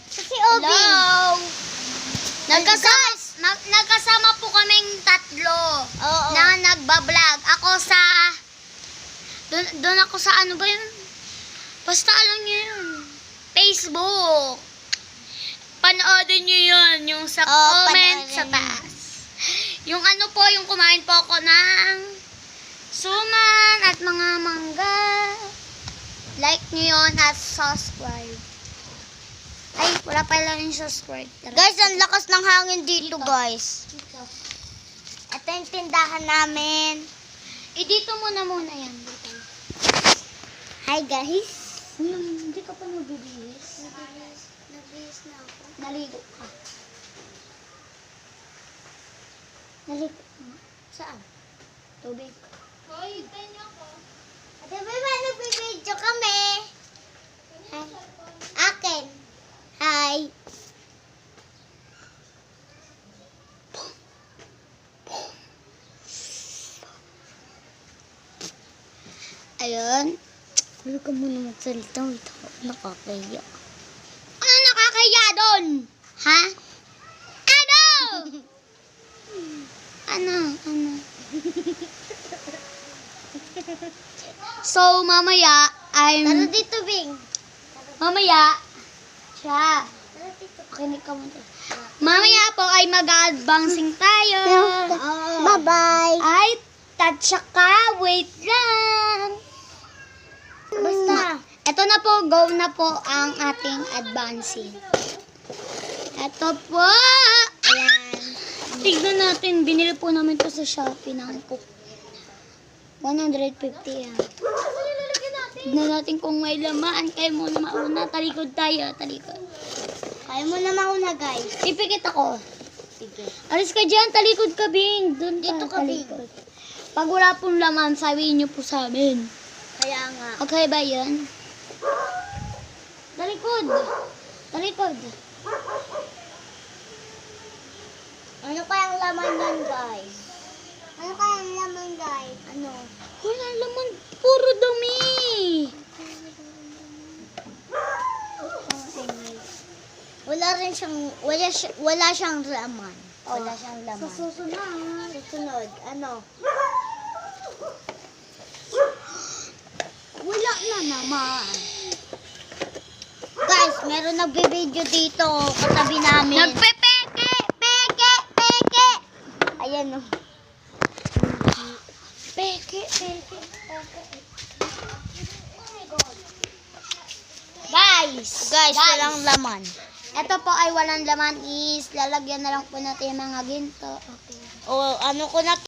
Si Obi. Hello! Nagkasama po kaming tatlo na nagbablog. Ako sa... Doon ako sa ano ba yun? Basta alam niyo yun. Facebook. Panoodin niyo yun. Yung sa comment sa taas. Yung ano po, yung kumain po ako ng suman at mga mangga. Like niyo yun at subscribe. Ay, wala pa lang yung subscribe. Guys, ang lakas ng hangin dito, guys. Ito yung tindahan namin. Dito muna yan. Dito. Hi, guys. Hindi ka pa nagbibihis. Nabihis na ako. Naligo ka. Naligo ka. Saan? Tubig. Hoy, ganyan ko. Ate, ba nagbibidyo kami? Hi. Akin. Hi. Ayun. Huwag ka muna magsalita. Nakakaya. Ano nakakaya doon? Ha? Ano? Ano? So, mamaya, Tara dito, Bing. mamaya, siya. Tara dito. Makinig ka muna. Mamaya po ay mag-advancing tayo. Bye-bye. Ay, tatsya ka. Wait lang. Basta. Ito na po, go na po ang ating advancing. Ito po. Ayan. Tignan natin, binili po namin to sa Shopee ng 150 yan. Tignan natin kung may laman. Kayo muna mauna. Talikod tayo, talikod. Kaya mo na mauna, guys. Pipikit ako. Sige. Alis ka dyan, talikod ka, Bing. Doon Dito ka, Bing. talikod. Pag wala pong laman, sabihin niyo po sa amin. Kaya nga. Okay ba yan? Talikod. Talikod. Ano kayang laman yan, guys? Ano kayang laman, guys? Ano? Wala laman. Puro dumi. Wala siyang laman. Wala siyang laman. Sa susunod. Susunod. Ano? Wala na naman. Guys, meron nagbibideo dito katabi namin. Nagpepeke. Peke! Ayan o. Peke. Guys, Walang laman. ito po ay walang laman is lalagyan na lang po natin yung mga ginto. Okay. O, ano ko na